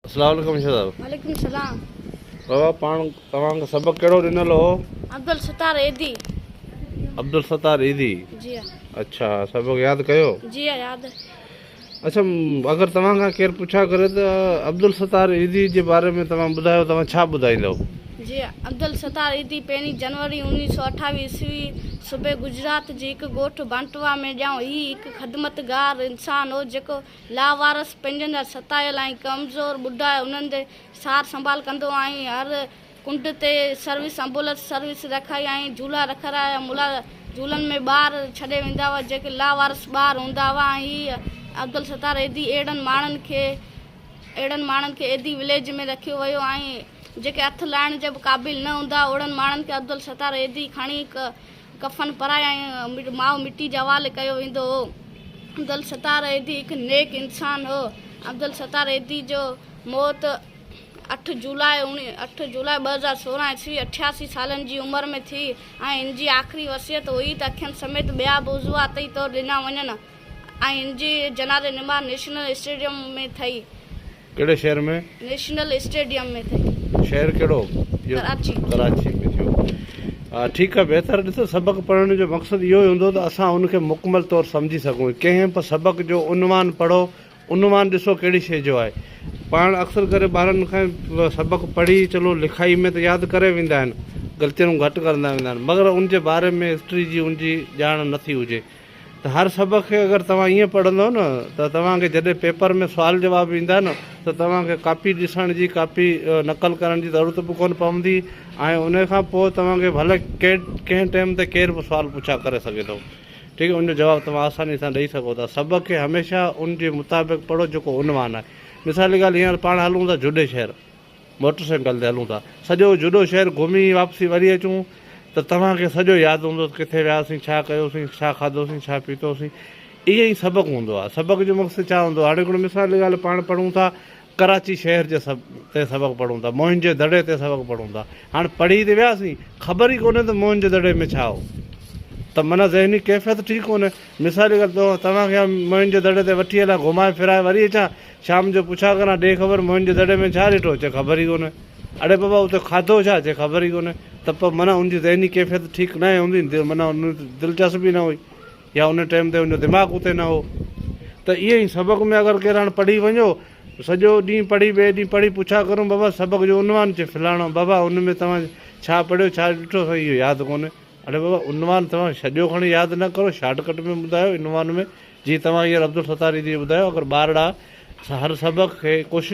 अस्सलाम वालेकुम साहब। वालेकुम सलाम। बाबा पाण तव्हांखे सबक़ कहिड़ो ॾिनल हो? अब्दुल सत्तार एदी। अब्दुल सत्तार ईदी। जी अच्छा, सबक़ यादि कयो? जी याद। अच्छा, अगरि तव्हां खां केरु पुछा करे त अब्दुल सत्तार ईदी जे बारे में तव्हां ॿुधायो, तव्हां छा ॿुधाईंदव? जी अब्दुल सत्तार ईदी 1 जनवरी 1928 ईस्वी सुबह गुजरात जी हिकु ॻोठु बांटवा में ॼाओ। ही हिकु ख़िदमतगार इंसान हो जेको लावारस पंहिंजनि सतायल ऐं कमज़ोर ॿुढा उन्हनि जे सार संभाल कंदो ऐं हर कुंड ते सर्विस एम्बुलेंस सर्विस रखाई ऐं झूला रखाया। मुला झूलनि में ॿार छॾे वेंदा हुआ जेके लावारस ॿार हूंदा हुआ। ऐं हीअ अब्दुल सत्तार एदी अहिड़नि माण्हुनि खे एदी विलेज में रखियो वियो ऐं जेके हथ लाइण जे बि क़ाबिल न हूंदा ओड़नि माण्हुनि खे अब्दुल सत्तार एदी खणी कफ़न पाराया ऐं माउ मिटी जा हवाले कयो वेंदो हो। अब्दुल सत्तार एदी हिकु नेक इंसान हो। अब्दुल सत्तार एदी जो मौत 8 जुलाई 2016 ईस्वी 88 सालनि जी उमिरि में थी ऐं हिन जी आख़िरी वसियत हुई त अखियुनि समेत ॿिया बि उज़वा तई तौरु ॾिना वञनि ऐं हिन जी जनाज़े निमाज़ नेशनल स्टेडियम में थई। कहिड़े शहर में? नेशनल स्टेडियम में थई। शहर कहिड़ो? कराची में थियो। हा, ठीकु आहे, बहितर। ॾिसो, सबक़ पढ़ण जो मक़सदु इहो ई हूंदो त असां उनखे मुकमल तौरु सम्झी सघूं। कंहिं बि सबक़ जो उनवान पढ़ो, उनवान ॾिसो कहिड़ी शइ जो आहे। पाण अक्सर करे ॿारनि खां सबक़ पढ़ी चलो लिखाई में त यादि करे वेंदा आहिनि, ग़लतियूं घटि कंदा वेंदा आहिनि, मगर उनजे बारे में हिस्ट्री जी उनजी ॼाण नथी हुजे। त हर सबक़ खे अगरि तव्हां ईअं पढ़ंदव न त तव्हांखे जॾहिं पेपर में सुवाल जवाब ईंदा न त तव्हांखे कापी ॾिसण जी, कापी नक़ल करण जी ज़रूरत बि कोन पवंदी ऐं उन खां पोइ तव्हांखे भले कंहिं टाइम ते केरु बि सुवाल पुछा करे सघे थो। ठीकु आहे, उनजो जवाबु तव्हां आसानी सां ॾेई सघो था। सबक़ खे हमेशह उनजे मुताबिक़ पढ़ो जेको उनवान आहे। मिसाल जी ॻाल्हि, हींअर पाण हलूं था जुडे शहर, मोटरसाइकिल ते हलूं था, सॼो जुडो शहर घुमी वापसी वरी अचूं त तव्हांखे सॼो यादि हूंदो किथे वियासीं, छा कयोसीं, छा खाधोसीं, छा पीतोसीं। ईअं ई सबक़ हूंदो आहे। सबक़ जो मक़सदु छा हूंदो आहे? हाणे हिकिड़ो मिसाल जी ॻाल्हि, पाण पढ़ूं था कराची शहर जे ते सबक़ पढ़ूं था, मोहन जे दड़े ते सबक़ पढ़ूं था। हाणे पढ़ी त वियासीं, ख़बर ई कोन्हे त मोहन जे दड़े में छा हो, त माना ज़हनी कैफ़ियत ठीकु कोन्हे। मिसाल जी ॻाल्हि, तव्हांखे मोहन जे दड़े ते वठी हलां, घुमाए फिराए वरी अचां, शाम जो पुछा करां, ॾे ख़बर मोहन जे दड़े में छा ॾिठो? चए ख़बर ई कोन्हे। अड़े बाबा उते खाधो छा? चए ख़बर ई कोन्हे। त पोइ माना उनजी ज़हनी कैफ़ियत ठीकु न हूंदी, माना उन दिलचस्पी न हुई या उन टाइम ते उनजो दिमाग़ उते न हो। त ईअं ई सबक़ में अगरि केरु हाणे पढ़ी वञो, सॼो ॾींहुं पढ़ी, ॿिए ॾींहुं पढ़ी, पुछा करूं बाबा सबक़ जो उनवान, चए फलाणो। बाबा उन में तव्हां छा पढ़ियो, छा ॾिठो? साईं इहो यादि कोन्हे। अड़े बाबा उनवान तव्हां सॼो खणी यादि न करो, शॉर्टकट में ॿुधायो इनवान में, जीअं तव्हां हींअर अब्दुल सत्तार ईदी ॿुधायो। अगरि ॿार हर सबक़ खे कोशिशि